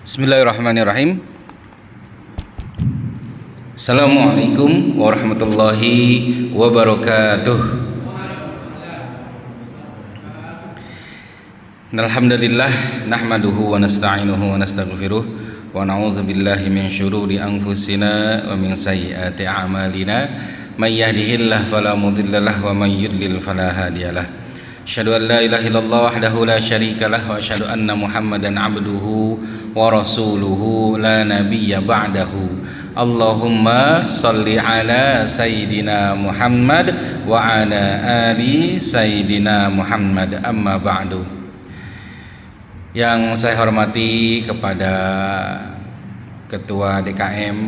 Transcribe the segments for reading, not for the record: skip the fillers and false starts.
Bismillahirrahmanirrahim. Assalamualaikum warahmatullahi wabarakatuh. Alhamdulillah nahmaduhu wa nasta'inuhu wa nastaghfiruh wa na'udzu billahi min syururi anfusina wa min sayyiati a'malina may yahdihillahu fala mudhillalah wa may yudlil fala hadiyalah. Asyhadu an la ilaha illallah wahdahu la syarikalah wa asyhadu anna Muhammadan abduhu wa rasuluhu la nabiyya ba'dahu. Allahumma salli ala sayyidina Muhammad wa ala ali sayyidina Muhammad, amma ba'du. Yang saya hormati kepada Ketua DKM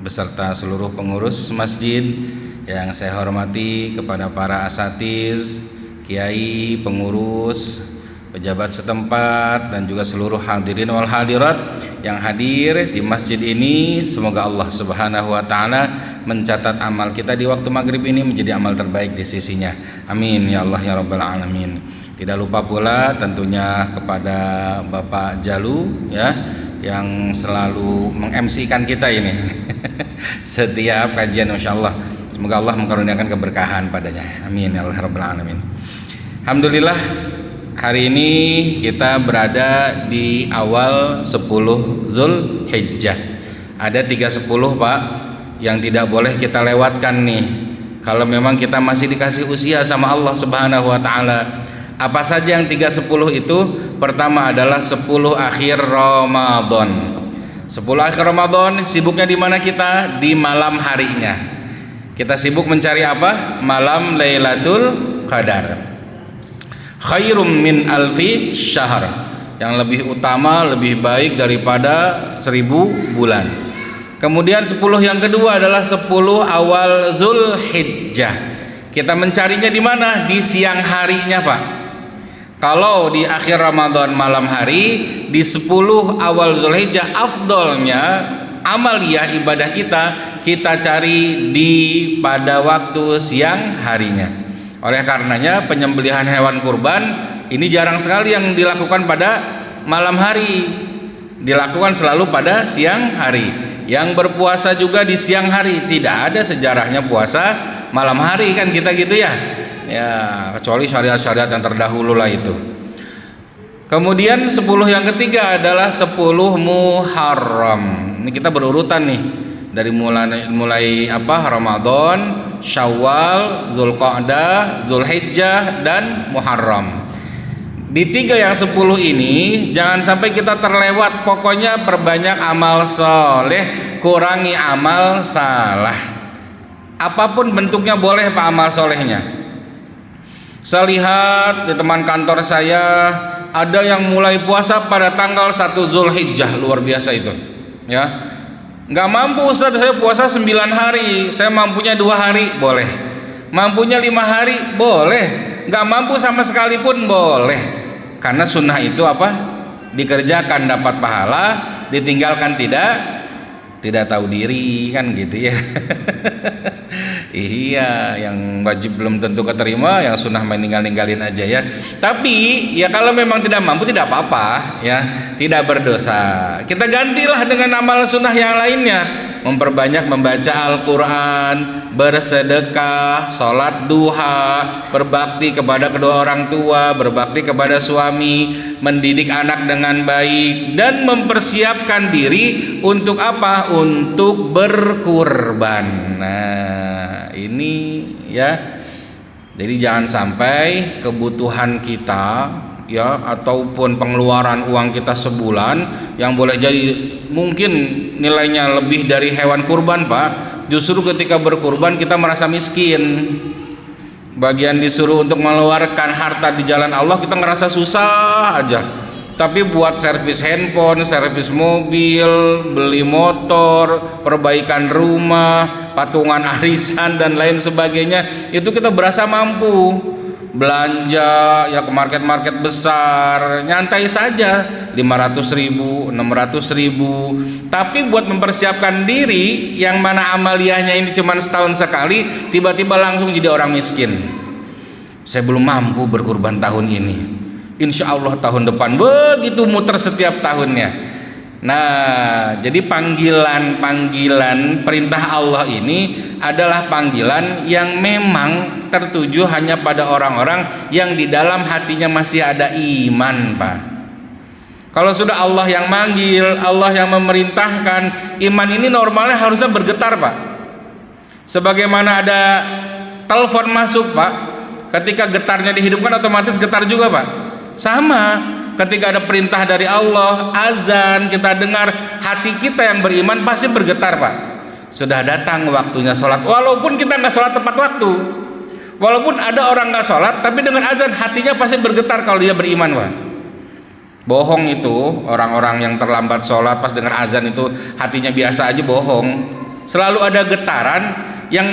beserta seluruh pengurus masjid, yang saya hormati kepada para asatiz, kiai, pengurus, pejabat setempat, dan juga seluruh hadirin wal hadirat yang hadir di masjid ini. Semoga Allah Subhanahu wa taala mencatat amal kita di waktu maghrib ini menjadi amal terbaik di sisinya. Amin ya Allah ya rabbal alamin. Tidak lupa pula tentunya kepada Bapak Jalu ya, yang selalu meng-MC-kan kita ini setiap kajian, Masya Allah. Semoga Allah mengkaruniakan keberkahan padanya. Amin ya Allah rabbal alamin. Alhamdulillah, hari ini kita berada di awal 10 Zulhijjah. Ada 3/10 Pak yang tidak boleh kita lewatkan nih, kalau memang kita masih dikasih usia sama Allah Subhanahu wa taala. Apa saja yang 3/10 itu? Pertama adalah 10 akhir Ramadan. 10 akhir Ramadan sibuknya di mana kita? Di malam harinya. Kita sibuk mencari apa? Malam Lailatul Qadar. Khairum min alfi syahr, yang lebih utama, lebih baik daripada 1000 bulan. Kemudian 10 yang kedua adalah 10 awal Zulhijjah. Kita mencarinya di mana? Di siang harinya Pak. Kalau di akhir Ramadan malam hari, di 10 awal Zulhijjah afdolnya amaliyah ibadah kita cari pada waktu siang harinya. Oleh karenanya penyembelihan hewan kurban ini jarang sekali yang dilakukan pada malam hari, dilakukan selalu pada siang hari. Yang berpuasa juga di siang hari, tidak ada sejarahnya puasa malam hari kan kita gitu ya. Ya, kecuali syariat-syariat yang terdahulu lah itu. Kemudian 10 yang ketiga adalah 10 Muharram. Ini kita berurutan nih, dari mulai Ramadan, Syawal, Zulqa'dah, Zulhijjah, dan Muharram. Di 3 yang 10 ini jangan sampai kita terlewat. Pokoknya perbanyak amal soleh, kurangi amal salah. Apapun bentuknya boleh Pak amal solehnya. Saya lihat di teman kantor saya ada yang mulai puasa pada tanggal 1 Zulhijjah, luar biasa itu ya. Nggak mampu Ustaz, saya puasa 9 hari, saya mampunya 2 hari, boleh. Mampunya 5 hari, boleh. Nggak mampu sama sekali pun boleh. Karena sunnah itu apa? Dikerjakan dapat pahala, ditinggalkan tidak tahu diri kan gitu ya. Iya, yang wajib belum tentu keterima, yang sunnah meninggalin aja ya. Tapi ya kalau memang tidak mampu tidak apa-apa ya, tidak berdosa. Kita gantilah dengan amal sunnah yang lainnya, memperbanyak membaca Al-Quran, bersedekah, sholat duha, berbakti kepada kedua orang tua, berbakti kepada suami, mendidik anak dengan baik, dan mempersiapkan diri untuk apa? Untuk berkurban. Nah, ini ya. Jadi jangan sampai kebutuhan kita ya, ataupun pengeluaran uang kita sebulan yang boleh jadi mungkin nilainya lebih dari hewan kurban Pak, justru ketika berkurban kita merasa miskin. Bagian disuruh untuk mengeluarkan harta di jalan Allah kita ngerasa susah aja. Tapi buat servis handphone, servis mobil, beli motor, perbaikan rumah, patungan arisan dan lain sebagainya, itu kita berasa mampu. Belanja ya ke market-market besar, nyantai saja 500.000, 600.000. Tapi buat mempersiapkan diri, yang mana amaliyahnya ini cuma setahun sekali, tiba-tiba langsung jadi orang miskin. Saya belum mampu berkurban tahun ini, insya Allah tahun depan, begitu muter setiap tahunnya. Nah, jadi panggilan-panggilan perintah Allah ini adalah panggilan yang memang tertuju hanya pada orang-orang yang di dalam hatinya masih ada iman, Pak. Kalau sudah Allah yang manggil, Allah yang memerintahkan, iman ini normalnya harusnya bergetar, Pak. Sebagaimana ada telepon masuk, Pak, ketika getarnya dihidupkan otomatis getar juga, Pak. Sama, ketika ada perintah dari Allah, azan kita dengar, hati kita yang beriman pasti bergetar, Pak. Sudah datang waktunya sholat, walaupun kita nggak sholat tepat waktu, walaupun ada orang nggak sholat, tapi dengan azan hatinya pasti bergetar kalau dia beriman, Pak. Bohong itu orang-orang yang terlambat sholat pas dengar azan itu hatinya biasa aja, bohong. Selalu ada getaran yang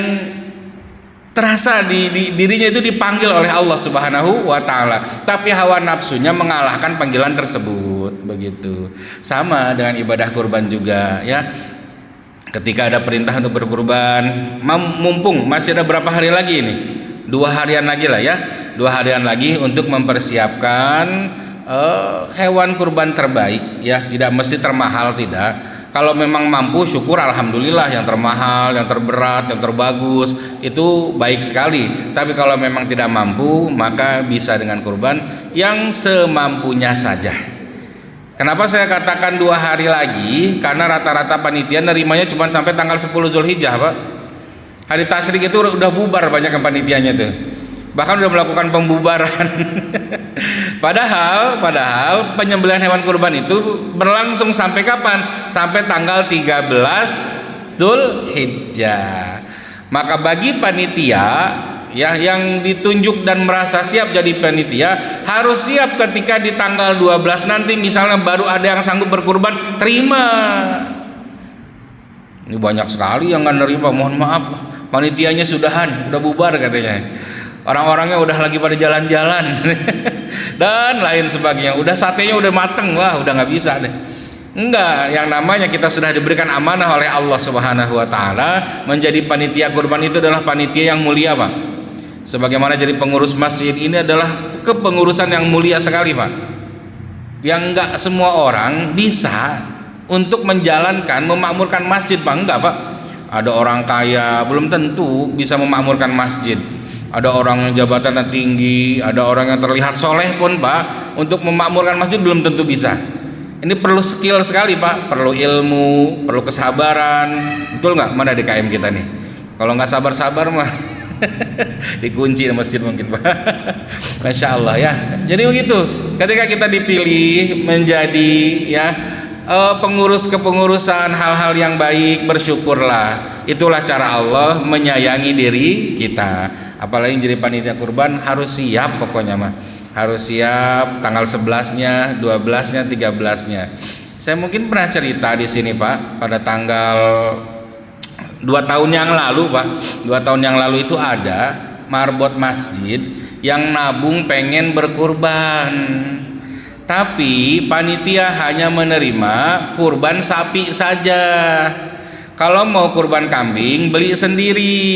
terasa di dirinya itu dipanggil oleh Allah Subhanahu wa Ta'ala, tapi hawa nafsunya mengalahkan panggilan tersebut. Begitu sama dengan ibadah kurban juga, ya. Ketika ada perintah untuk berkurban, mumpung masih ada berapa hari lagi ini, 2 harian lagi lah, ya, 2 harian lagi untuk mempersiapkan hewan kurban terbaik, ya. Tidak mesti termahal, tidak. Kalau memang mampu, syukur, alhamdulillah. Yang termahal, yang terberat, yang terbagus itu baik sekali. Tapi kalau memang tidak mampu, maka bisa dengan kurban yang semampunya saja. Kenapa saya katakan 2 hari lagi? Karena rata-rata panitia nerimanya cuma sampai tanggal 10 Zulhijjah, Pak. Hari tasyrik itu udah bubar banyak yang panitianya tuh. Bahkan udah melakukan pembubaran. Padahal penyembelihan hewan kurban itu berlangsung sampai kapan? Sampai tanggal 13 Zulhijjah. Maka bagi panitia, ya, yang ditunjuk dan merasa siap jadi panitia, harus siap ketika di tanggal 12 nanti misalnya baru ada yang sanggup berkurban, terima. Ini banyak sekali yang nggak nerima, mohon maaf, panitianya sudahan, udah bubar katanya. Orang-orangnya udah lagi pada jalan-jalan dan lain sebagainya, udah satenya udah mateng, wah udah nggak bisa deh. Enggak, yang namanya kita sudah diberikan amanah oleh Allah Subhanahu wa Ta'ala. Menjadi panitia kurban itu adalah panitia yang mulia, Pak. Sebagaimana jadi pengurus masjid ini adalah kepengurusan yang mulia sekali, Pak. Yang enggak semua orang bisa untuk menjalankan, memakmurkan masjid, Pak. Enggak, Pak. Ada orang kaya belum tentu bisa memakmurkan masjid. Ada orang yang jabatannya tinggi, ada orang yang terlihat soleh pun, Pak, untuk memakmurkan masjid belum tentu bisa. Ini perlu skill sekali, Pak, perlu ilmu, perlu kesabaran. Betul nggak? Mana DKM kita nih? Kalau nggak sabar-sabar mah dikunci masjid mungkin, Pak. Masya Allah, ya. Jadi begitu. Ketika kita dipilih menjadi, ya, pengurus kepengurusan hal-hal yang baik, bersyukurlah. Itulah cara Allah menyayangi diri kita. Apalagi jadi panitia kurban harus siap, pokoknya mah harus siap tanggal 11-nya, 12-nya, 13-nya. Saya mungkin pernah cerita di sini, Pak, pada tanggal 2 tahun yang lalu, Pak. 2 tahun yang lalu itu ada marbot masjid yang nabung pengen berkurban. Tapi panitia hanya menerima kurban sapi saja. Kalau mau kurban kambing beli sendiri.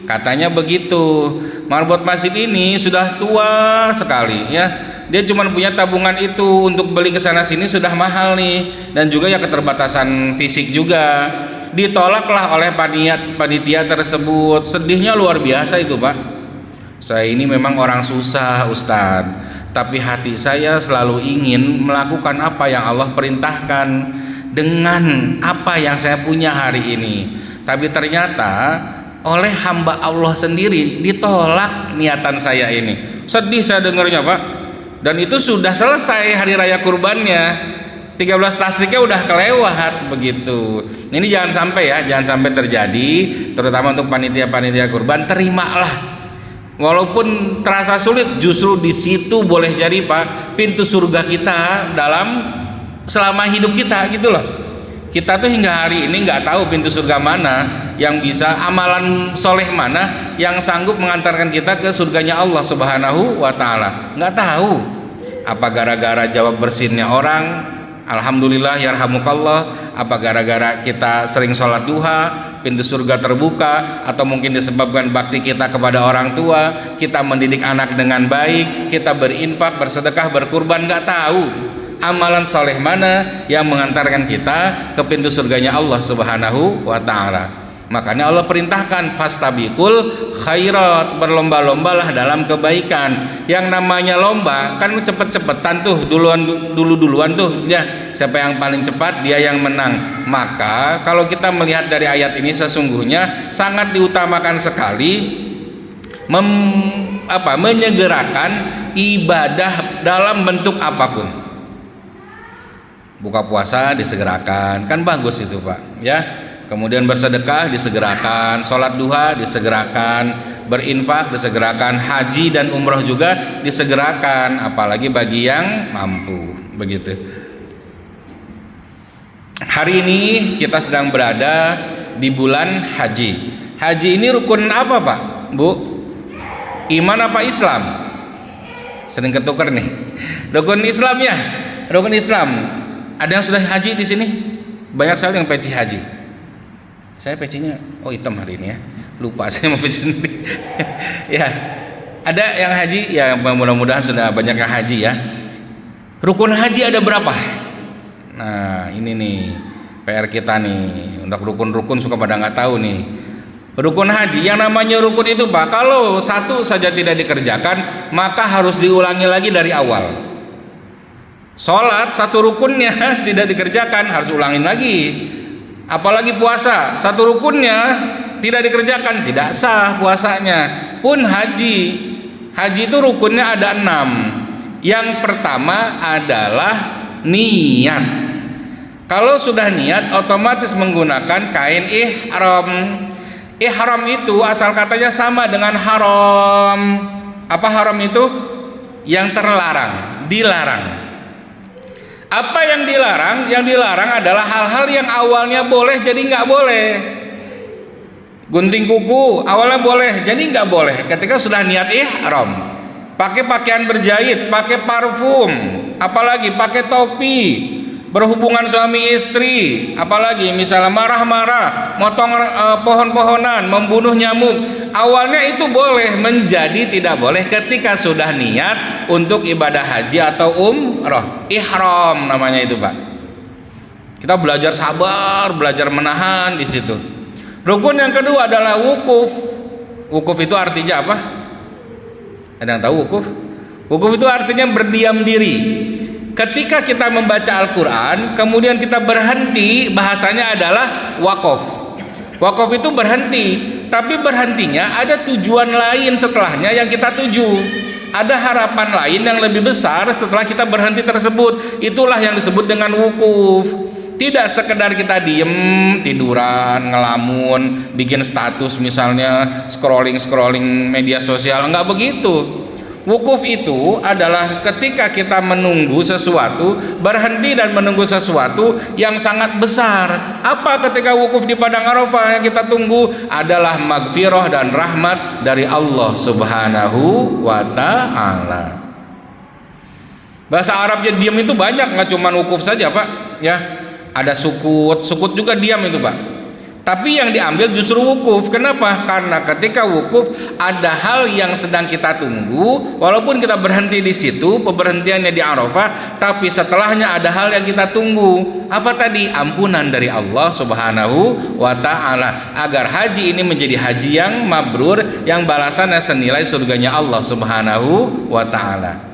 Katanya begitu. Marbot masjid ini sudah tua sekali, ya. Dia cuma punya tabungan itu, untuk beli ke sana sini sudah mahal nih, dan juga ya keterbatasan fisik juga. Ditolaklah oleh panitia tersebut. Sedihnya luar biasa itu, Pak. Saya ini memang orang susah, Ustadz, tapi hati saya selalu ingin melakukan apa yang Allah perintahkan dengan apa yang saya punya hari ini. Tapi ternyata oleh hamba Allah sendiri ditolak niatan saya ini. Sedih saya dengarnya, Pak. Dan itu sudah selesai hari raya kurbannya, 13 tasriknya udah kelewat begitu. Ini jangan sampai, ya, jangan sampai terjadi, terutama untuk panitia-panitia kurban. Terimalah, walaupun terasa sulit, justru di situ boleh jadi, Pak, pintu surga kita dalam selama hidup kita, gitu loh. Kita tuh hingga hari ini nggak tahu pintu surga mana yang bisa, amalan soleh mana yang sanggup mengantarkan kita ke surganya Allah Subhanahu wa Ta'ala. Nggak tahu. Apa gara-gara jawab bersinnya orang, alhamdulillah yarhamukallah. Apa gara-gara kita sering sholat duha, pintu surga terbuka. Atau mungkin disebabkan bakti kita kepada orang tua, kita mendidik anak dengan baik, kita berinfak, bersedekah, berkurban. Nggak tahu. Amalan soleh mana yang mengantarkan kita ke pintu surganya Allah Subhanahu wa ta'ala. Makanya Allah perintahkan fastabiqul khairat, berlomba-lombalah dalam kebaikan. Yang namanya lomba kan cepet-cepetan tuh, duluan tuh ya, siapa yang paling cepat dia yang menang. Maka kalau kita melihat dari ayat ini sesungguhnya sangat diutamakan sekali menyegerakan ibadah dalam bentuk apapun. Buka puasa disegerakan, kan bagus itu Pak ya. Kemudian bersedekah disegerakan, sholat duha disegerakan, berinfak disegerakan, haji dan umroh juga disegerakan, apalagi bagi yang mampu. Begitu. Hari ini kita sedang berada di bulan haji. Haji ini rukun apa Pak, Bu? Iman apa Islam? Sering ketukar nih. Rukun Islam ya, rukun Islam. Ada yang sudah haji di sini? Banyak sekali yang peci haji. Saya pecinya hitam hari ini ya, lupa saya mau peci sendiri. Ya, ada yang haji ya, mudah-mudahan sudah banyak yang haji ya. Rukun haji ada berapa? Nah ini nih PR kita nih, untuk rukun-rukun suka pada nggak tahu nih. Rukun haji, yang namanya rukun itu Pak, kalau satu saja tidak dikerjakan maka harus diulangi lagi dari awal. Sholat satu rukunnya tidak dikerjakan harus ulangin lagi. Apalagi puasa, satu rukunnya tidak dikerjakan tidak sah puasanya. Pun haji itu rukunnya ada 6. Yang pertama adalah niat. Kalau sudah niat otomatis menggunakan kain ihram. Ihram itu asal katanya sama dengan haram. Apa haram itu? Yang terlarang, dilarang. Apa yang dilarang? Yang dilarang adalah hal-hal yang awalnya boleh jadi nggak boleh. Gunting kuku awalnya boleh jadi nggak boleh ketika sudah niat ihram. Pakai pakaian berjahit, pakai parfum, apalagi pakai topi, berhubungan suami istri, apalagi misalnya marah-marah, motong pohon-pohonan, membunuh nyamuk. Awalnya itu boleh, menjadi tidak boleh ketika sudah niat untuk ibadah haji atau umroh. Ihram namanya itu Pak. Kita belajar sabar, belajar menahan di situ. Rukun yang kedua adalah wukuf. Wukuf itu artinya apa? Ada yang tahu wukuf? Wukuf itu artinya berdiam diri. Ketika kita membaca Al-Quran, kemudian kita berhenti, bahasanya adalah wakof. Wakof itu berhenti, tapi berhentinya ada tujuan lain setelahnya yang kita tuju. Ada harapan lain yang lebih besar setelah kita berhenti tersebut. Itulah yang disebut dengan wukuf. Tidak sekedar kita diem, tiduran, ngelamun, bikin status misalnya, scrolling media sosial, enggak begitu. Wukuf itu adalah ketika kita menunggu sesuatu, berhenti dan menunggu sesuatu yang sangat besar. Apa ketika wukuf di padang Arafah yang kita tunggu? Adalah maghfirah dan rahmat dari Allah Subhanahu wa ta'ala. Bahasa Arabnya diam itu banyak, nggak cuma wukuf saja Pak ya. Ada sukut juga diam itu Pak. Tapi yang diambil justru wukuf. Kenapa? Karena ketika wukuf ada hal yang sedang kita tunggu, walaupun kita berhenti di situ, pemberhentiannya di Arafah, tapi setelahnya ada hal yang kita tunggu. Apa tadi? Ampunan dari Allah Subhanahu wa ta'ala, agar haji ini menjadi haji yang mabrur, yang balasannya senilai surganya Allah Subhanahu wa ta'ala.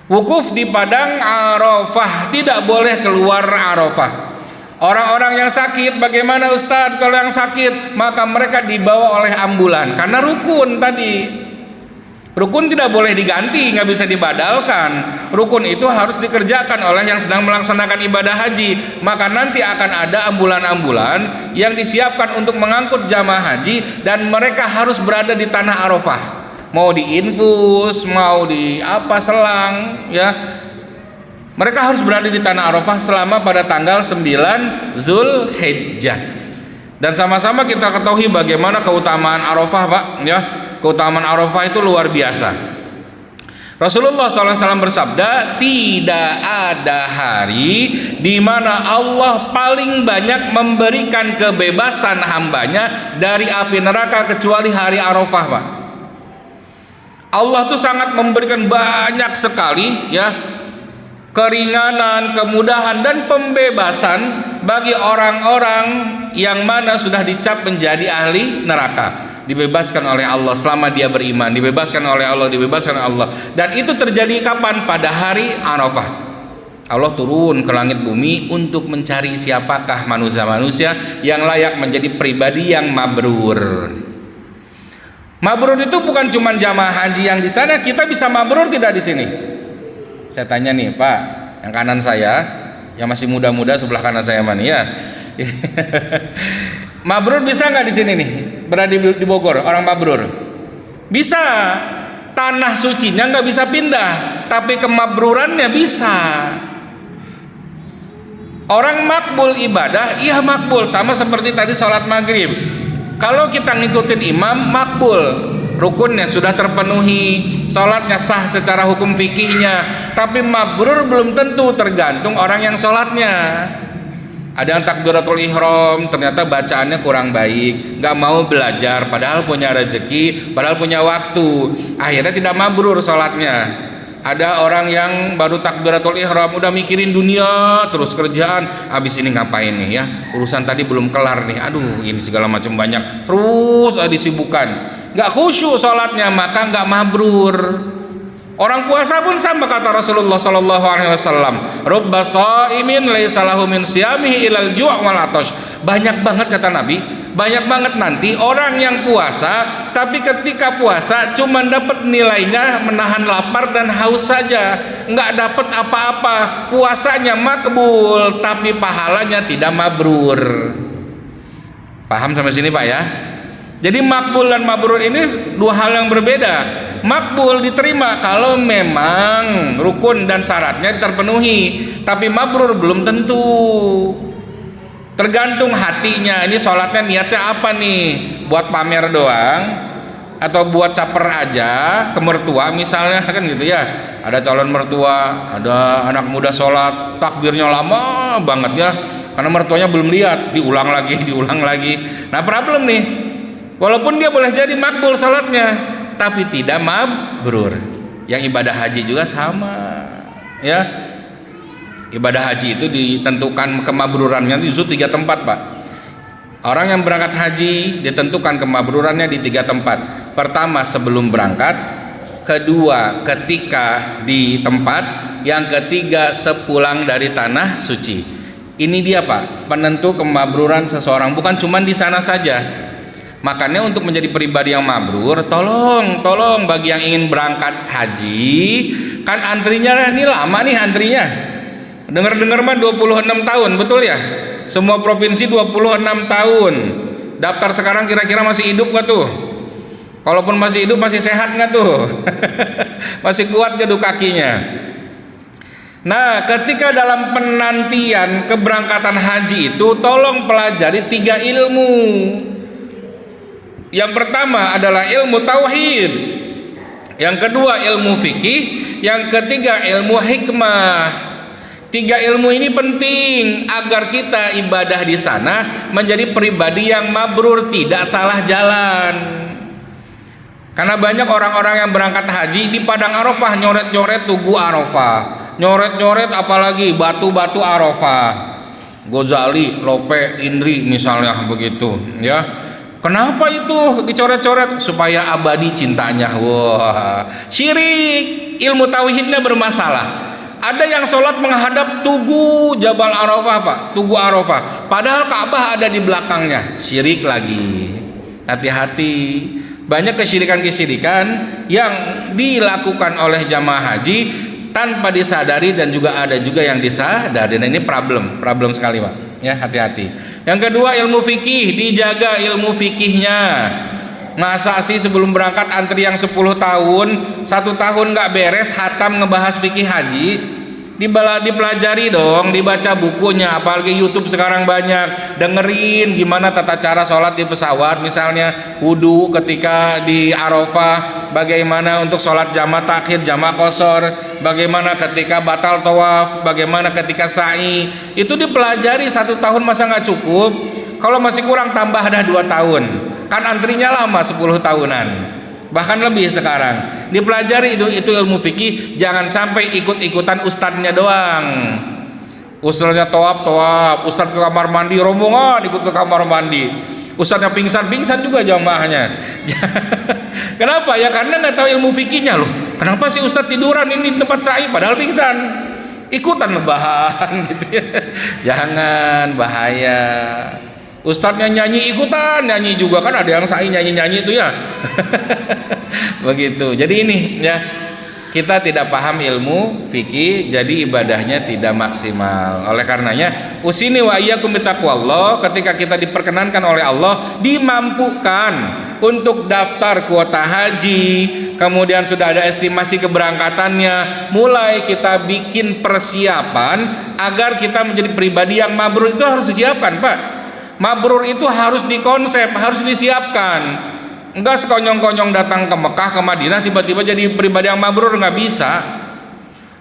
Wukuf di padang Arafah, tidak boleh keluar Arafah. Orang-orang yang sakit, bagaimana Ustadz? Kalau yang sakit, maka mereka dibawa oleh ambulan. Karena rukun tadi, rukun tidak boleh diganti, nggak bisa dibadalkan. Rukun itu harus dikerjakan oleh yang sedang melaksanakan ibadah haji. Maka nanti akan ada ambulan-ambulan yang disiapkan untuk mengangkut jamaah haji, dan mereka harus berada di tanah Arafah. Mau diinfus, mau di apa selang, ya. Mereka harus berada di tanah Arafah selama pada tanggal 9 Zulhijjah. Dan sama-sama kita ketahui bagaimana keutamaan Arafah Pak ya. Keutamaan Arafah itu luar biasa. Rasulullah SAW bersabda, tidak ada hari di mana Allah paling banyak memberikan kebebasan hambanya dari api neraka kecuali hari Arafah Pak. Allah tuh sangat memberikan banyak sekali ya keringanan, kemudahan dan pembebasan bagi orang-orang yang mana sudah dicap menjadi ahli neraka. Dibebaskan oleh Allah selama dia beriman, dibebaskan oleh Allah, dibebaskan oleh Allah. Dan itu terjadi kapan? Pada hari Arafah. Allah turun ke langit bumi untuk mencari siapakah manusia-manusia yang layak menjadi pribadi yang mabrur. Mabrur itu bukan cuma jamaah haji yang di sana. Kita bisa mabrur tidak di sini? Saya tanya nih Pak, yang kanan saya, yang masih muda-muda sebelah kanan saya mana ya? Mabrur bisa nggak di sini nih? Berada di Bogor, orang mabrur. Bisa. Tanah sucinya nggak bisa pindah, tapi kemabrurannya bisa. Orang makbul ibadah, iya makbul, sama seperti tadi sholat maghrib. Kalau kita ngikutin imam, makbul. Rukunnya sudah terpenuhi, sholatnya sah secara hukum fikihnya. Tapi mabrur belum tentu, tergantung orang yang sholatnya. Ada yang takbiratul ihram ternyata bacaannya kurang baik, nggak mau belajar, padahal punya rezeki, padahal punya waktu, akhirnya tidak mabrur sholatnya. Ada orang yang baru takbiratul ihram udah mikirin dunia terus, kerjaan, habis ini ngapain nih ya, urusan tadi belum kelar nih, aduh ini segala macam banyak, terus disibukkan, nggak khusyuk sholatnya, maka nggak mabrur. Orang puasa pun sama, kata Rasulullah sallallahu alaihi wasallam, rubba shaimin laisa lahu min siyamihi ilal ju' wal atash. Banyak banget kata Nabi, banyak banget nanti orang yang puasa tapi ketika puasa cuma dapat nilainya menahan lapar dan haus saja, nggak dapat apa-apa. Puasanya makbul tapi pahalanya tidak mabrur. Paham sampai sini Pak ya? Jadi makbul dan mabrur ini dua hal yang berbeda. Makbul diterima kalau memang rukun dan syaratnya terpenuhi, tapi mabrur belum tentu. Tergantung hatinya. Ini sholatnya niatnya apa nih? Buat pamer doang atau buat caper aja ke mertua misalnya, kan gitu ya. Ada calon mertua, ada anak muda sholat, takbirnya lama banget ya, karena mertuanya belum lihat, diulang lagi, diulang lagi. Nah problem nih, walaupun dia boleh jadi makbul sholatnya, tapi tidak mabrur. Yang ibadah haji juga sama ya. Ibadah haji itu ditentukan kemabrurannya justru 3 tempat Pak. Orang yang berangkat haji ditentukan kemabrurannya di 3 tempat. Pertama sebelum berangkat, kedua ketika di tempat, yang ketiga sepulang dari tanah suci. Ini dia Pak, penentu kemabruran seseorang, bukan cuma di sana saja. Makanya untuk menjadi pribadi yang mabrur, tolong bagi yang ingin berangkat haji, kan antrinya ini lama nih antrinya. Dengar-dengar mah 26 tahun, betul ya? Semua provinsi 26 tahun. Daftar sekarang kira-kira masih hidup nggak tuh? Kalaupun masih hidup, masih sehat nggak tuh? Masih kuat gak tuh kakinya? Nah, ketika dalam penantian keberangkatan haji itu, tolong pelajari 3 ilmu. Yang pertama adalah ilmu tauhid, yang kedua ilmu fikih, yang ketiga ilmu hikmah. 3 ilmu ini penting agar kita ibadah di sana menjadi pribadi yang mabrur, tidak salah jalan. Karena banyak orang-orang yang berangkat haji di padang Arafah nyoret-nyoret tugu Arafah, nyoret-nyoret apalagi batu-batu Arafah, Ghazali, Lope, Indri misalnya begitu ya. Kenapa itu dicoret-coret? Supaya abadi cintanya. Wah, syirik. Ilmu tauhidnya bermasalah. Ada yang sholat menghadap tugu Jabal Arafah Pak, tugu Arafah, padahal Ka'bah ada di belakangnya. Syirik lagi. Hati-hati. Banyak kesyirikan-kesyirikan yang dilakukan oleh jamaah haji tanpa disadari, dan juga ada juga yang disadari. Dan ini problem sekali Pak. Ya, hati-hati. Yang kedua ilmu fikih, dijaga ilmu fikihnya. Masa sih sebelum berangkat antri yang 10 tahun, 1 tahun nggak beres hatam ngebahas fikih haji? Dipelajari dong, dibaca bukunya, apalagi YouTube sekarang banyak. Dengerin gimana tata cara sholat di pesawat misalnya, wudu ketika di Arafah, bagaimana untuk sholat jamak takhir, jamak qashar, bagaimana ketika batal tawaf, bagaimana ketika sa'i. Itu dipelajari 1 tahun, masa nggak cukup? Kalau masih kurang tambah dah 2 tahun, kan antrinya lama 10 tahunan. bahkan lebih sekarang. Dipelajari itu ilmu fikih, jangan sampai ikut-ikutan ustadznya doang. Ustadznya toab, ustadz ke kamar mandi, rombongan ikut ke kamar mandi. Ustadznya pingsan juga jamaahnya. Kenapa? Ya karena nggak tahu ilmu fikihnya loh. Kenapa sih ustadz tiduran ini di tempat sa'i padahal pingsan? Ikutan lebahan gitu ya. Jangan, bahaya. Ustadznya nyanyi ikutan nyanyi juga, kan ada yang sa'i nyanyi itu ya. Begitu. Jadi ini ya, kita tidak paham ilmu fikih, jadi ibadahnya tidak maksimal. Oleh karenanya, usini wa iyyakum bittaqwallah, ketika kita diperkenankan oleh Allah, dimampukan untuk daftar kuota haji, kemudian sudah ada estimasi keberangkatannya, mulai kita bikin persiapan agar kita menjadi pribadi yang mabrur. Itu harus disiapkan, Pak. Mabrur itu harus dikonsep, harus disiapkan. Enggak sekonyong-konyong datang ke Mekah, ke Madinah tiba-tiba jadi pribadi yang mabrur, nggak bisa.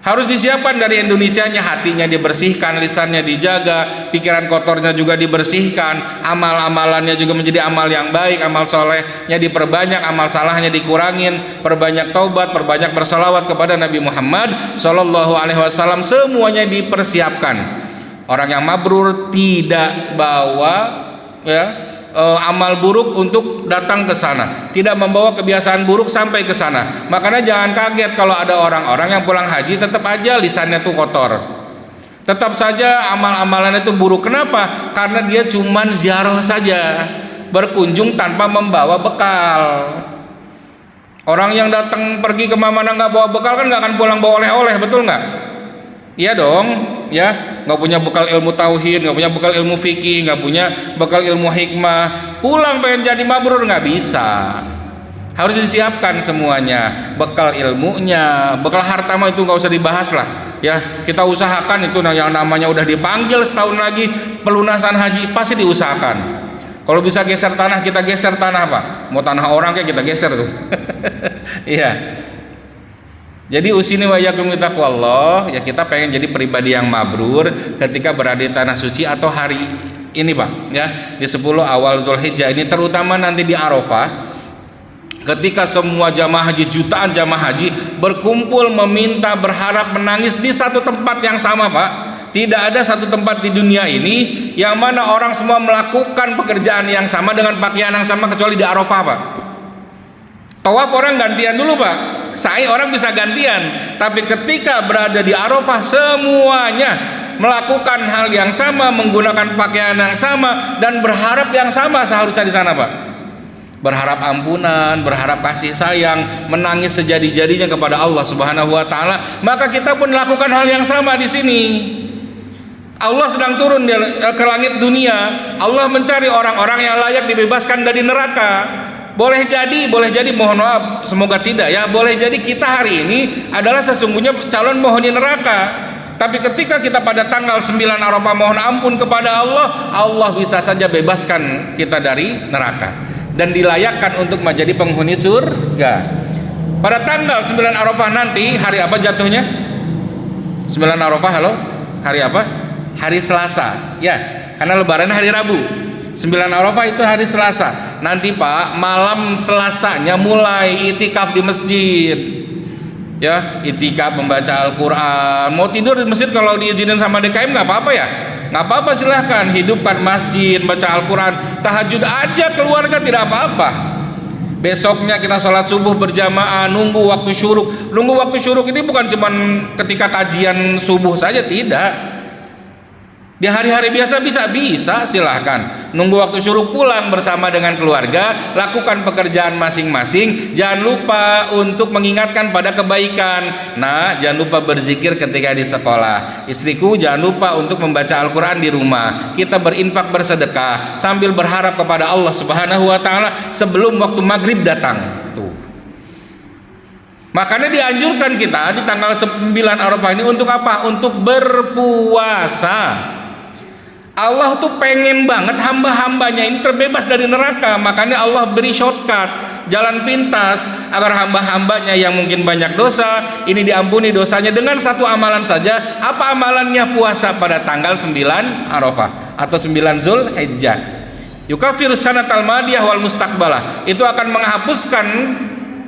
Harus disiapkan dari Indonesianya, hatinya dibersihkan, lisannya dijaga, pikiran kotornya juga dibersihkan, amal-amalannya juga menjadi amal yang baik, amal solehnya diperbanyak, amal salahnya dikurangin, perbanyak taubat, perbanyak bersalawat kepada Nabi Muhammad Shallallahu Alaihi Wasallam, semuanya dipersiapkan. Orang yang mabrur tidak bawa ya amal buruk untuk datang ke sana, tidak membawa kebiasaan buruk sampai ke sana. Makanya jangan kaget kalau ada orang-orang yang pulang haji tetap aja lisannya tuh kotor, tetap saja amal-amalannya itu buruk. Kenapa? Karena dia cuman ziarah saja, berkunjung tanpa membawa bekal. Orang yang datang pergi ke mana nggak bawa bekal kan nggak akan pulang bawa oleh-oleh, betul nggak? Iya dong, ya, nggak punya bekal ilmu tauhid, nggak punya bekal ilmu fikih, nggak punya bekal ilmu hikmah, pulang pengen jadi mabrur nggak bisa. Harus disiapkan semuanya, bekal ilmunya, bekal harta mah itu nggak usah dibahas lah, ya. Kita usahakan itu yang namanya udah dipanggil setahun lagi pelunasan haji pasti diusahakan. Kalau bisa geser tanah, kita geser tanah, Pak. Mau tanah orang kayak kita geser tuh. Iya. Jadi usini wa iyyakum bittaqwallah, ya kita pengen jadi pribadi yang mabrur ketika berada di tanah suci atau hari ini, Pak, ya, di 10 awal Zulhijjah ini, terutama nanti di Arafah, ketika semua jamaah haji, jutaan jamaah haji berkumpul meminta, berharap, menangis di satu tempat yang sama, Pak. Tidak ada satu tempat di dunia ini yang mana orang semua melakukan pekerjaan yang sama dengan pakaian yang sama kecuali di Arafah, Pak. Tawaf orang gantian dulu, Pak. Sa'i orang bisa gantian, tapi ketika berada di Arafah semuanya melakukan hal yang sama, menggunakan pakaian yang sama dan berharap yang sama seharusnya di sana, Pak. Berharap ampunan, berharap kasih sayang, menangis sejadi-jadinya kepada Allah Subhanahu wa taala. Maka kita pun lakukan hal yang sama di sini. Allah sedang turun ke langit dunia. Allah mencari orang-orang yang layak dibebaskan dari neraka. Boleh jadi, mohon maaf, semoga tidak ya. Boleh jadi kita hari ini adalah sesungguhnya calon penghuni neraka. Tapi ketika kita pada tanggal 9 Arafah mohon ampun kepada Allah, Allah bisa saja bebaskan kita dari neraka dan dilayakkan untuk menjadi penghuni surga. Pada tanggal 9 Arafah nanti, hari apa jatuhnya? 9 Arafah, halo? Hari apa? Hari Selasa. Ya, karena lebaran hari Rabu. 9 Arafah itu hari Selasa. Nanti, Pak, malam Selasanya mulai itikaf di masjid. Ya, itikaf membaca Al-Qur'an. Mau tidur di masjid kalau diizinin sama DKM nggak apa-apa ya? Nggak apa-apa, silahkan. Hidupkan masjid, baca Al-Qur'an. Tahajud aja keluarga tidak apa-apa. Besoknya kita sholat subuh berjamaah, nunggu waktu syuruk. Nunggu waktu syuruk ini bukan cuma ketika kajian subuh saja, tidak. Di hari-hari biasa bisa silahkan nunggu waktu syuruk, pulang bersama dengan keluarga, lakukan pekerjaan masing-masing. Jangan lupa untuk mengingatkan pada kebaikan. Nah, jangan lupa berzikir ketika di sekolah. Istriku, jangan lupa untuk membaca Al-Quran di rumah. Kita berinfak, bersedekah sambil berharap kepada Allah Subhanahu wa taala sebelum waktu maghrib datang. Tuh. Makanya dianjurkan kita di tanggal 9 Arafah ini untuk apa? Untuk berpuasa. Allah tuh pengen banget hamba-hambanya ini terbebas dari neraka. Makanya Allah beri shortcut, jalan pintas, agar hamba-hambanya yang mungkin banyak dosa ini diampuni dosanya dengan satu amalan saja. Apa amalannya? Puasa pada tanggal 9 Arafah atau 9 Zulhijjah. Yukafirus sanatal madiyah wal mustaqbalah. Itu akan menghapuskan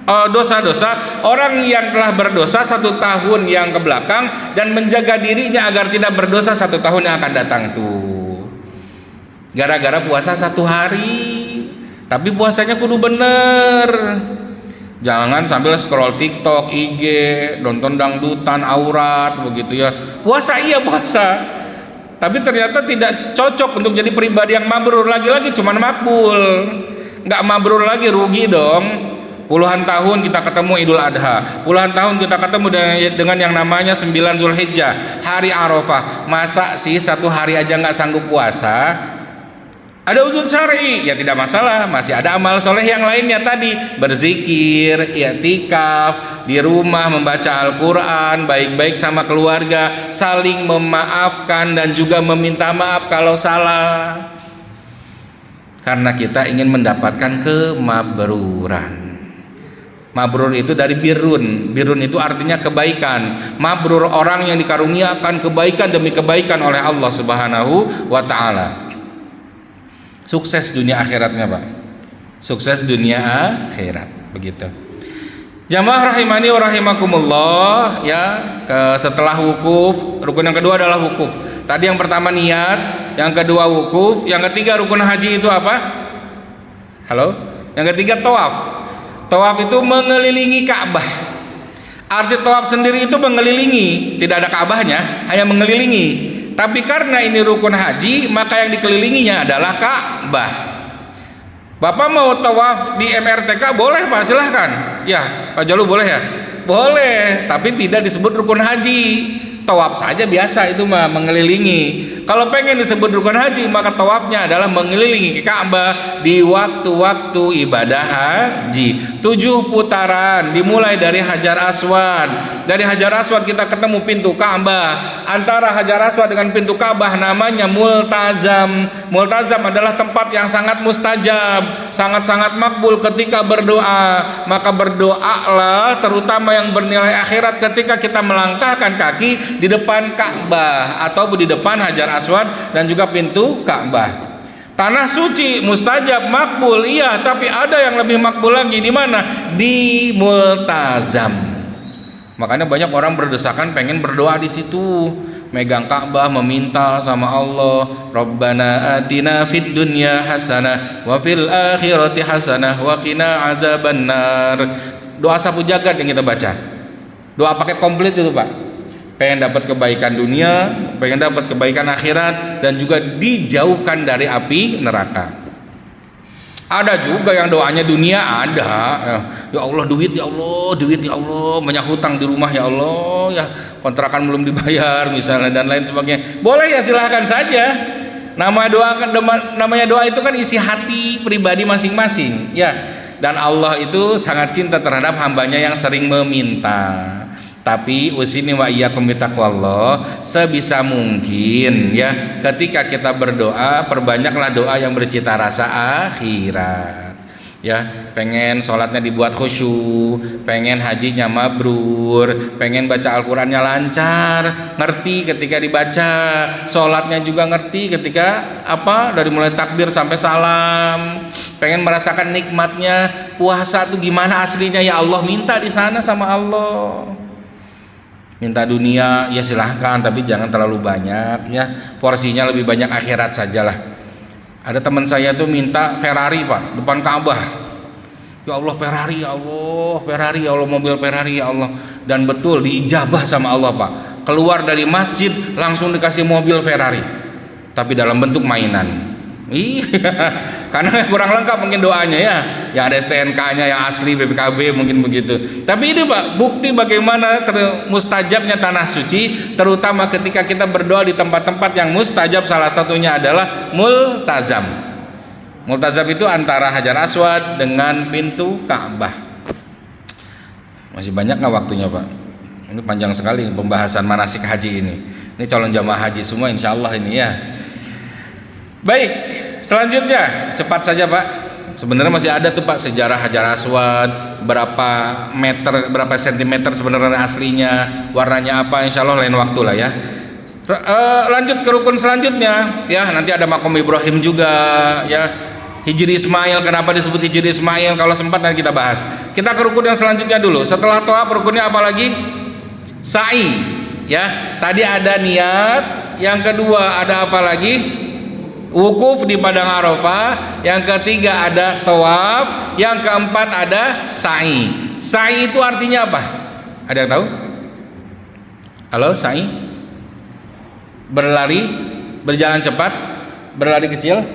dosa-dosa orang yang telah berdosa 1 tahun yang ke belakang dan menjaga dirinya agar tidak berdosa 1 tahun yang akan datang tuh. Gara-gara puasa 1 hari, tapi puasanya kudu bener. Jangan sambil scroll TikTok, IG, nonton dangdutan, aurat begitu ya. Puasa iya puasa, tapi ternyata tidak cocok untuk jadi pribadi yang mabrur. Lagi-lagi cuman makbul, nggak mabrur lagi, rugi dong. Puluhan tahun kita ketemu Idul Adha, puluhan tahun kita ketemu dengan yang namanya 9 Zulhijjah, hari Arafah. Masa sih 1 hari aja nggak sanggup puasa? Ada uzur syar'i, ya tidak masalah, masih ada amal soleh yang lainnya tadi, berzikir, i'tikaf, di rumah membaca Al-Quran, baik-baik sama keluarga, saling memaafkan dan juga meminta maaf kalau salah. Karena kita ingin mendapatkan kemabruran. Mabrur itu dari birrun. Birrun itu artinya kebaikan. Mabrur orang yang dikaruniakan kebaikan demi kebaikan oleh Allah Subhanahu wa taala. Sukses dunia akhiratnya, Pak. Sukses dunia akhirat, begitu. Jamaah rahimani wa rahimakumullah, ya. Setelah wukuf, rukun yang kedua adalah wukuf. Tadi yang pertama niat, yang kedua wukuf, yang ketiga rukun haji itu apa? Halo? Yang ketiga tawaf. Tawaf itu mengelilingi Ka'bah. Arti tawaf sendiri itu mengelilingi, tidak ada Ka'bahnya, hanya mengelilingi. Tapi karena ini rukun haji, maka yang dikelilinginya adalah Ka'bah. Bapak mau tawaf di MRTK boleh, Pak, silahkan. Ya, Pak Jalu boleh ya? Boleh, tapi tidak disebut rukun haji. Tawaf saja biasa itu mah mengelilingi. Kalau pengen disebut rukun haji, maka tawafnya adalah mengelilingi Ka'bah di waktu-waktu ibadah haji. 7 putaran dimulai dari Hajar Aswad. Dari Hajar Aswad kita ketemu pintu Ka'bah. Antara Hajar Aswad dengan pintu Ka'bah namanya multazam. Multazam adalah tempat yang sangat mustajab, sangat-sangat makbul ketika berdoa. Maka berdoalah terutama yang bernilai akhirat ketika kita melangkahkan kaki di depan Ka'bah atau di depan Hajar Aswad dan juga pintu Ka'bah. Tanah suci, mustajab, makbul, iya, tapi ada yang lebih makbul lagi di mana? Di multazam. Makanya banyak orang berdesakan pengen berdoa di situ, megang Ka'bah, meminta sama Allah, Rabbana atina fid dunya hasanah wa fil akhirati hasanah wa qina azabannar. Doa sapu jagat yang kita baca. Doa paket komplit itu, Pak. Pengen dapat kebaikan dunia, pengen dapat kebaikan akhirat, dan juga dijauhkan dari api neraka. Ada juga yang doanya dunia, ada ya Allah duit, ya Allah duit, ya Allah banyak hutang di rumah, ya Allah ya kontrakan belum dibayar misalnya, dan lain sebagainya. Boleh ya, silahkan saja. Namanya doa itu kan isi hati pribadi masing-masing ya, dan Allah itu sangat cinta terhadap hambanya yang sering meminta. Tapi usini wa iyyakum bitaqwallah, sebisa mungkin ya ketika kita berdoa perbanyaklah doa yang bercita rasa akhirat. Ya, pengen sholatnya dibuat khusyuk, pengen hajinya mabrur, pengen baca Al-Qur'annya lancar, ngerti ketika dibaca, sholatnya juga ngerti ketika dari mulai takbir sampai salam, pengen merasakan nikmatnya puasa itu gimana aslinya, ya Allah, minta di sana sama Allah. Minta dunia ya silahkan, tapi jangan terlalu banyak ya, porsinya lebih banyak akhirat sajalah. Ada teman saya tuh minta Ferrari, Pak, depan Ka'bah. Ya Allah Ferrari, ya Allah Ferrari, ya Allah mobil Ferrari, ya Allah. Dan betul diijabah sama Allah, Pak. Keluar dari masjid langsung dikasih mobil Ferrari, tapi dalam bentuk mainan. Iya, karena kurang lengkap mungkin doanya ya, yang ada STNK-nya yang asli, BPKB mungkin begitu. Tapi ini, Pak, bukti bagaimana mustajabnya tanah suci, terutama ketika kita berdoa di tempat-tempat yang mustajab. Salah satunya adalah multazam. Multazam itu antara Hajar Aswad dengan pintu Ka'bah. Masih banyak nggak waktunya, Pak? Ini panjang sekali pembahasan manasik haji ini. Ini calon jamaah haji semua insya Allah ini ya. Baik, selanjutnya cepat saja, Pak. Sebenarnya masih ada tuh, Pak, sejarah Hajar Aswad, berapa meter, berapa sentimeter sebenarnya aslinya, warnanya apa, insya Allah lain waktu lah ya. Lanjut ke rukun selanjutnya ya, nanti ada makom Ibrahim juga ya. Hijri Ismail, kenapa disebut Hijri Ismail? Kalau sempat nanti kita bahas. Kita ke rukun yang selanjutnya dulu. Setelah tawaf, rukunnya apa lagi? Sa'i. Ya, tadi ada niat. Yang kedua ada apa lagi? Wukuf di padang Arafah. Yang ketiga ada tawaf. Yang keempat ada sa'i. Sa'i itu artinya apa? Ada yang tahu? Halo, sa'i? Berlari, berjalan cepat, berlari kecil,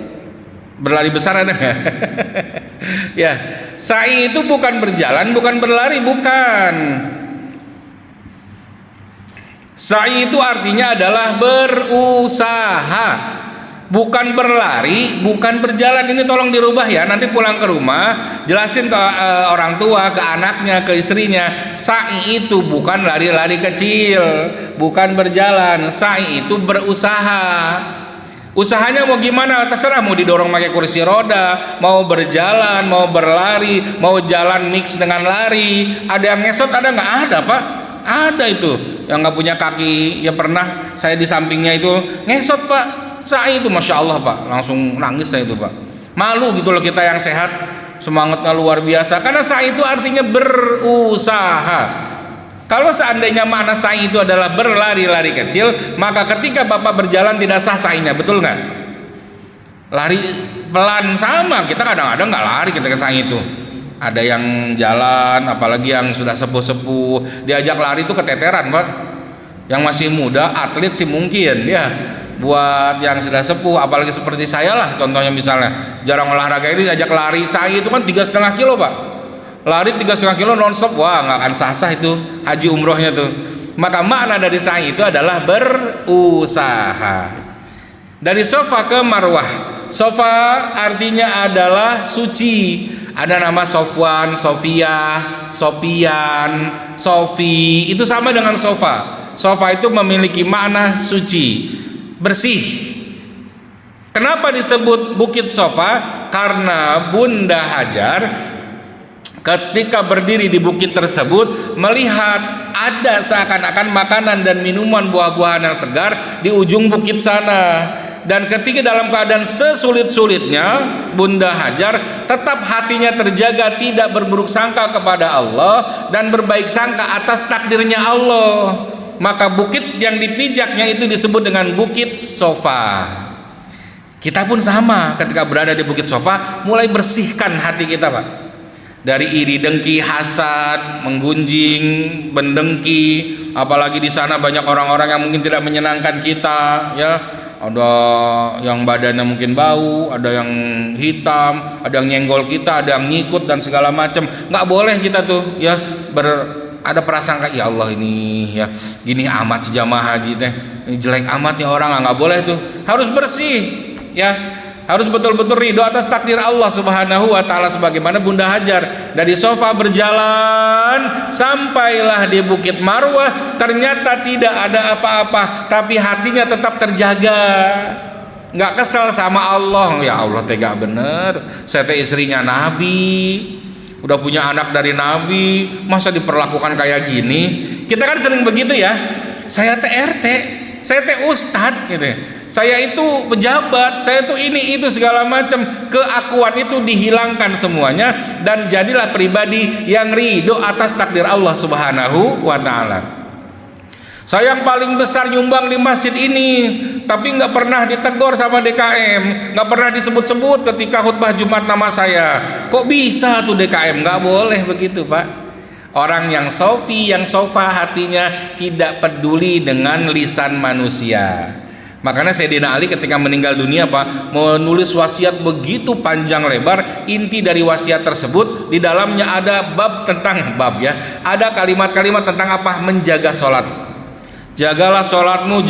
berlari besar ada nggak? Ya, sa'i itu bukan berjalan, bukan berlari, bukan. Sa'i itu artinya adalah berusaha, bukan berlari, bukan berjalan. Ini tolong dirubah ya. Nanti pulang ke rumah, jelasin ke orang tua, ke anaknya, ke istrinya. Sa'i itu bukan lari-lari kecil, bukan berjalan. Sa'i itu berusaha. Usahanya mau gimana terserah, mau didorong pakai kursi roda, mau berjalan, mau berlari, mau jalan mix dengan lari. Ada yang ngesot, ada nggak? Ada Pak, ada itu yang nggak punya kaki. Ya pernah saya di sampingnya itu ngesot Pak. Saya itu Masya Allah Pak, langsung nangis saya itu Pak. Malu gitu loh kita yang sehat, semangatnya luar biasa. Karena saya itu artinya berusaha. Kalau seandainya makna sa'i itu adalah berlari-lari kecil, maka ketika Bapak berjalan tidak sah sa'inya, betul nggak? Lari pelan sama, kita kadang-kadang nggak lari ketika sa'i itu. Ada yang jalan, apalagi yang sudah sepuh-sepuh, diajak lari itu keteteran Pak. Yang masih muda, atlet sih mungkin ya. Buat yang sudah sepuh, apalagi seperti saya lah, contohnya misalnya jarang olahraga ini diajak lari sa'i itu kan 3,5 kilo Pak. Lari 3,5 kilo nonstop, wah nggak akan sah-sah itu haji umrohnya tuh. Maka makna dari sa'i itu adalah berusaha. Dari Sofa ke Marwah. Sofa artinya adalah suci. Ada nama Sofwan, Sofiyah, Sofian, Sofi. Itu sama dengan Sofa. Sofa itu memiliki makna suci, bersih. Kenapa disebut Bukit Sofa? Karena Bunda Hajar ketika berdiri di bukit tersebut melihat ada seakan-akan makanan dan minuman buah-buahan yang segar di ujung bukit sana. Dan ketika dalam keadaan sesulit-sulitnya, Bunda Hajar tetap hatinya terjaga, tidak berburuk sangka kepada Allah dan berbaik sangka atas takdirnya Allah. Maka bukit yang dipijaknya itu disebut dengan Bukit Sofa. Kita pun sama, ketika berada di Bukit Sofa mulai bersihkan hati kita Pak, dari iri, dengki, hasad, menggunjing, mendengki. Apalagi di sana banyak orang-orang yang mungkin tidak menyenangkan kita, ya. Ada yang badannya mungkin bau, ada yang hitam, ada yang nyenggol kita, ada yang ngikut dan segala macam. Nggak boleh kita tuh, ya, ada prasangka, ya Allah ini, ya, gini amat si jamaah haji teh, ini jelek amat nih orang, nggak boleh tuh. Harus bersih, ya. Harus betul-betul ridho atas takdir Allah Subhanahu wa ta'ala. Sebagaimana Bunda Hajar dari Sofa berjalan sampailah di Bukit Marwah, ternyata tidak ada apa-apa, tapi hatinya tetap terjaga, nggak kesel sama Allah. Ya Allah tega bener, saya teh istrinya Nabi, udah punya anak dari Nabi, masa diperlakukan kayak gini. Kita kan sering begitu ya, saya teh RT, saya teh ustad gitu, saya itu pejabat, saya itu ini itu segala macam. Keakuan itu dihilangkan semuanya dan jadilah pribadi yang ridho atas takdir Allah Subhanahu wa ta'ala. Saya yang paling besar nyumbang di masjid ini, tapi nggak pernah ditegur sama DKM, nggak pernah disebut-sebut ketika khutbah Jumat nama saya. Kok bisa tuh DKM? Nggak boleh begitu Pak. Orang yang sofi, yang sofa hatinya, tidak peduli dengan lisan manusia. Makanya Sayyidina Ali ketika meninggal dunia Pak, menulis wasiat begitu panjang lebar. Inti dari wasiat tersebut di dalamnya ada bab tentang ada kalimat-kalimat tentang apa? Menjaga sholat. Jagalah sholatmu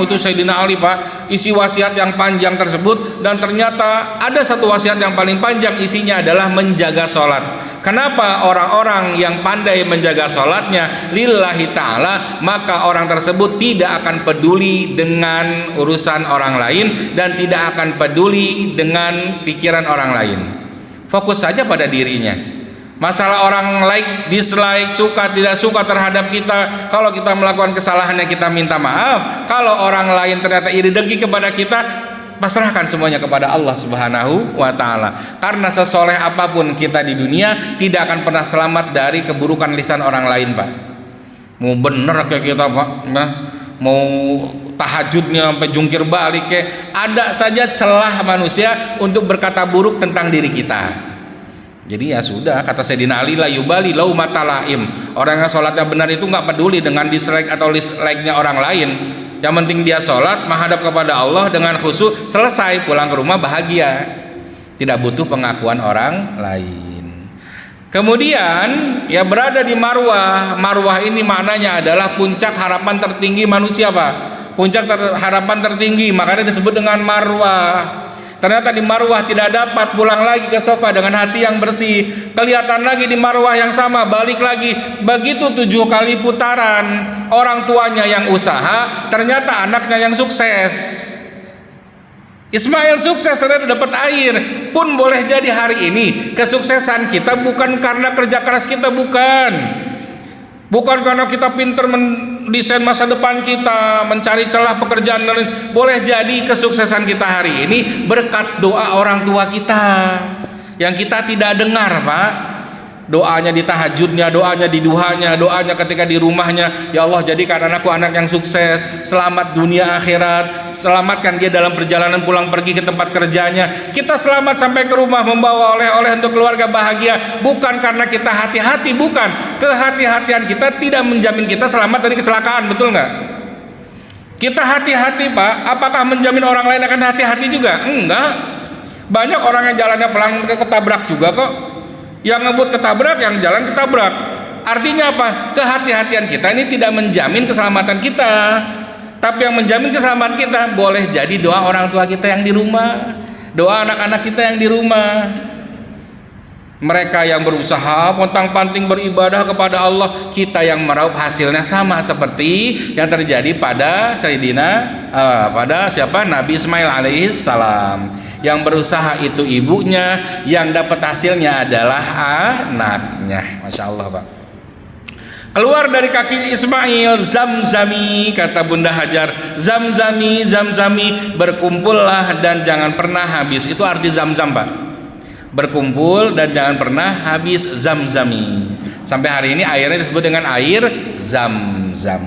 itu Sayyidina Ali Pak. Isi wasiat yang panjang tersebut, dan ternyata ada satu wasiat yang paling panjang, isinya adalah menjaga sholat. Kenapa? Orang-orang yang pandai menjaga sholatnya lillahi ta'ala, maka orang tersebut tidak akan peduli dengan urusan orang lain dan tidak akan peduli dengan pikiran orang lain. Fokus saja pada dirinya. Masalah orang like, dislike, suka, tidak suka terhadap kita, kalau kita melakukan kesalahannya kita minta maaf. Kalau orang lain ternyata iri dengki kepada kita, pasrahkan semuanya kepada Allah Subhanahu wa taala. Karena sesoleh apapun kita di dunia tidak akan pernah selamat dari keburukan lisan orang lain, Pak. Mau bener kayak kita, Pak, nah, mau tahajudnya sampai jungkir balik kayak, ada saja celah manusia untuk berkata buruk tentang diri kita. Jadi ya sudah, kata Sayyidina Ali, la yubali lau matalaim. Orang yang sholatnya benar itu nggak peduli dengan dislike atau dislike-nya orang lain. Yang penting dia sholat menghadap kepada Allah dengan khusyuk, selesai, pulang ke rumah bahagia, tidak butuh pengakuan orang lain. Kemudian ya berada di marwah. Marwah ini maknanya adalah puncak harapan tertinggi manusia, Pak. Puncak harapan tertinggi, makanya disebut dengan marwah. Ternyata di marwah tidak dapat pulang lagi ke sofa dengan hati yang bersih. Kelihatan lagi di marwah yang sama, balik lagi. Begitu 7 kali putaran. Orang tuanya yang usaha, ternyata anaknya yang sukses. Ismail sukses, ternyata dapat air. Pun boleh jadi hari ini kesuksesan kita bukan karena kerja keras kita, bukan. Bukan karena kita pinter mendesain masa depan kita, mencari celah pekerjaan dan lain. Boleh jadi kesuksesan kita hari ini berkat doa orang tua kita yang kita tidak dengar, Pak. Doanya di tahajudnya, doanya di duhanya, doanya ketika di rumahnya. Ya Allah, jadikan anakku anak yang sukses, selamat dunia akhirat, selamatkan dia dalam perjalanan pulang pergi ke tempat kerjanya. Kita selamat sampai ke rumah, membawa oleh-oleh untuk keluarga bahagia. Bukan karena kita hati-hati, bukan. Kehati-hatian kita tidak menjamin kita selamat dari kecelakaan, betul nggak? Kita hati-hati, Pak. Apakah menjamin orang lain akan hati-hati juga? Enggak. Banyak orang yang jalannya pelan ketabrak juga kok. Yang ngebut ketabrak, yang jalan ketabrak. Artinya apa? Kehati-hatian kita ini tidak menjamin keselamatan kita. Tapi yang menjamin keselamatan kita boleh jadi doa orang tua kita yang di rumah, doa anak-anak kita yang di rumah. Mereka yang berusaha pontang-panting beribadah kepada Allah, kita yang meraup hasilnya sama seperti yang terjadi pada pada Nabi Ismail alaihissalam. Yang berusaha itu ibunya, yang dapat hasilnya adalah anaknya. Masya Allah, Pak. Keluar dari kaki Ismail, zamzami, kata Bunda Hajar, zamzami, zamzami, berkumpullah dan jangan pernah habis. Itu arti zamzam, Pak. Berkumpul dan jangan pernah habis, zamzami. Sampai hari ini airnya disebut dengan air zamzam.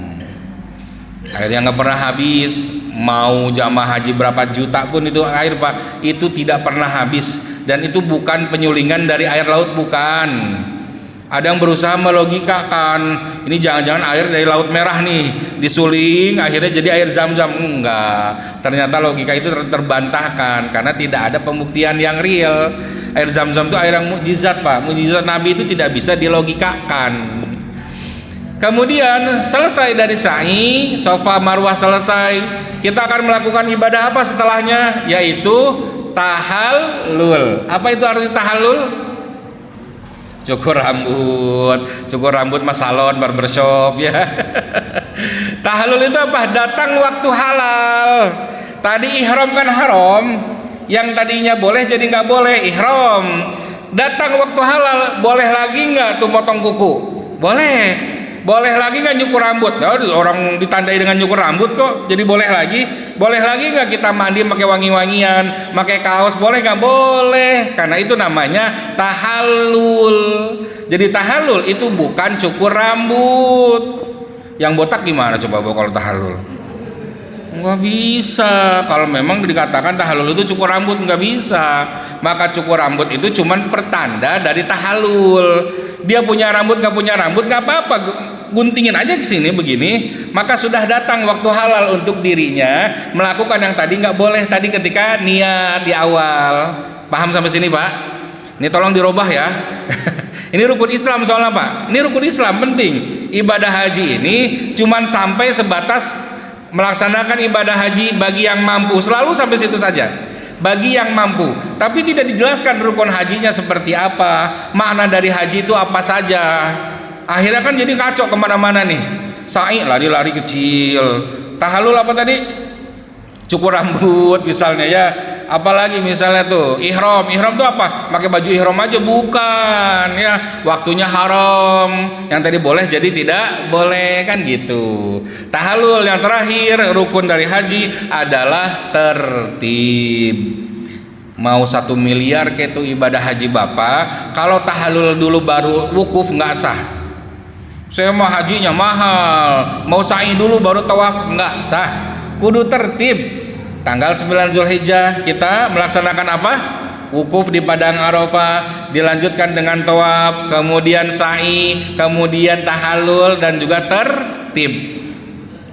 Air yang nggak pernah habis. Mau jamaah haji berapa juta pun itu air, Pak, itu tidak pernah habis. Dan itu bukan penyulingan dari air laut, bukan. Ada yang berusaha melogikakan, ini jangan-jangan air dari Laut Merah nih disuling akhirnya jadi air zam-zam. Enggak, ternyata logika itu terbantahkan karena tidak ada pembuktian yang real. Air zam-zam itu air yang mukjizat, Pak. Mukjizat Nabi itu tidak bisa dilogikakan. Kemudian selesai dari sa'i, Safa Marwah selesai, kita akan melakukan ibadah apa setelahnya? Yaitu tahallul. Apa itu arti tahallul? Cukur rambut mas salon, barbershop ya. Tahallul itu apa? Datang waktu halal. Tadi ihram kan haram, yang tadinya boleh jadi nggak boleh ihram. Datang waktu halal, boleh lagi nggak tuh potong kuku? Boleh. Boleh lagi nggak nyukur rambut? Nah, orang ditandai dengan nyukur rambut kok, jadi boleh lagi? Boleh lagi nggak kita mandi pakai wangi-wangian, pakai kaos? Boleh nggak? Boleh, karena itu namanya tahallul. Jadi tahallul itu bukan cukur rambut. Yang botak gimana coba kalau tahallul? Nggak bisa. Kalau memang dikatakan tahallul itu cukur rambut, nggak bisa. Maka cukur rambut itu cuman pertanda dari tahallul. Dia punya rambut, nggak punya rambut, nggak apa-apa, guntingin aja ke sini begini, maka sudah datang waktu halal untuk dirinya melakukan yang tadi nggak boleh tadi ketika niat di awal. Paham sampai sini, Pak? Ini tolong dirubah ya. Ini rukun Islam soalnya, Pak. Ini rukun Islam penting. Ibadah haji ini cuman sampai sebatas melaksanakan ibadah haji bagi yang mampu, selalu sampai situ saja. Bagi yang mampu, tapi tidak dijelaskan rukun hajinya seperti apa, makna dari haji itu apa saja. Akhirnya kan jadi kacau kemana-mana nih. Sa'i lari-lari kecil, tahallul apa tadi? Cukur rambut misalnya ya, Apalagi misalnya tuh ihram tuh apa? Pakai baju ihram aja bukan ya, waktunya haram. Yang tadi boleh jadi tidak boleh kan gitu. Tahallul yang terakhir rukun dari haji adalah tertib. Mau 1 miliar kayak itu ibadah haji Bapak, kalau tahallul dulu baru wukuf nggak sah. Saya mau hajinya mahal, mau sa'i dulu baru tawaf nggak sah. Kudu tertib. Tanggal 9 Zulhijjah kita melaksanakan apa? Wukuf di Padang Arafah, dilanjutkan dengan tawaf, kemudian sa'i, kemudian tahallul dan juga tertib.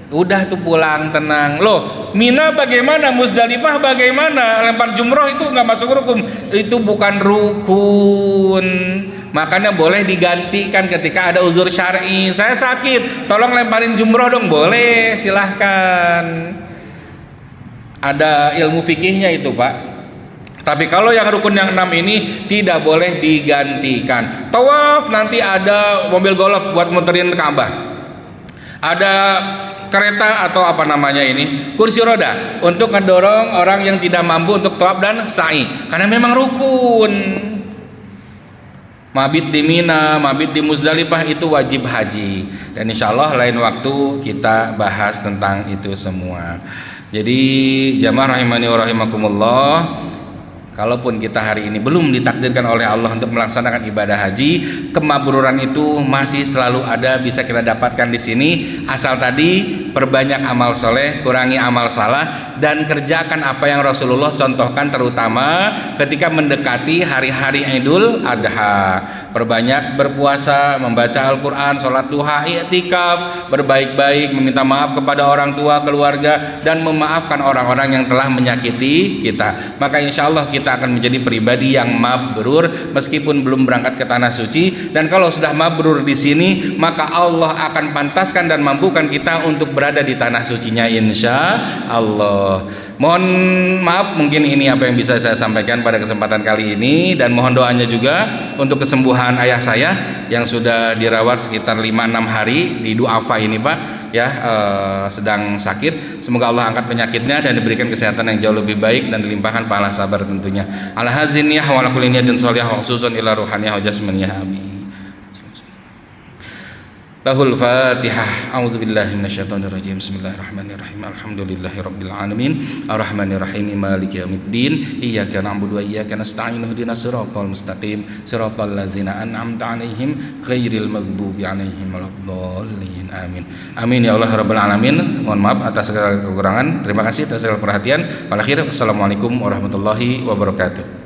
Udah tuh pulang tenang. Loh, Mina bagaimana? Musdalifah bagaimana? Lempar jumroh itu nggak masuk rukun. Itu bukan rukun. Makanya boleh digantikan ketika ada uzur syar'i. Saya sakit, tolong lemparin jumroh dong. Boleh, silahkan. Ada ilmu fikihnya itu, Pak. Tapi kalau yang rukun yang 6 ini tidak boleh digantikan. Tawaf nanti ada mobil golf buat muterin Ka'bah. Ada kereta atau apa namanya ini, kursi roda untuk mendorong orang yang tidak mampu untuk tawaf dan sa'i, karena memang rukun. Mabit di Mina, mabit di Muzdalifah itu wajib haji, dan insya Allah lain waktu kita bahas tentang itu semua. Jadi jamaah rahimani wa rahimakumullah, kalaupun kita hari ini belum ditakdirkan oleh Allah untuk melaksanakan ibadah haji, kemabruran itu masih selalu ada, bisa kita dapatkan di sini. Asal tadi perbanyak amal soleh, kurangi amal salah, dan kerjakan apa yang Rasulullah contohkan, terutama ketika mendekati hari-hari Idul Adha. Perbanyak berpuasa, membaca Al-Quran, sholat duha, i'tikaf, berbaik-baik, meminta maaf kepada orang tua, keluarga, dan memaafkan orang-orang yang telah menyakiti kita. Maka insya Allah kita akan menjadi pribadi yang mabrur meskipun belum berangkat ke tanah suci. Dan kalau sudah mabrur di sini, maka Allah akan pantaskan dan mampukan kita untuk berada di tanah sucinya insya Allah. Mohon maaf, mungkin ini apa yang bisa saya sampaikan pada kesempatan kali ini, dan mohon doanya juga untuk kesembuhan ayah saya yang sudah dirawat sekitar 5-6 hari di Du'afa ini, Pak ya, sedang sakit. Semoga Allah angkat penyakitnya dan diberikan kesehatan yang jauh lebih baik dan dilimpahkan pahala sabar tentunya. Ala haziniyah wa ala kulli niyatin shalihah wa khususan ila ruhaniyah wa jasmaniyah, amin. Lahul Fatihah. A'udzubillahi minasyaitonirrajim. Bismillahirrahmanirrahim. Alhamdulillahirabbil alamin. Arrahmanirrahim. Maliki yaumiddin. Iyyaka na'budu wa iyyaka nasta'in. Ihdinas siratal mustaqim. Siratal ladzina an'amta 'alaihim ghairil maghdubi 'alaihim waladdallin. Amin. Amin ya Allah rabbal alamin. Mohon maaf atas segala kekurangan. Terima kasih atas segala perhatian. Wal akhir. Assalamualaikum warahmatullahi wabarakatuh.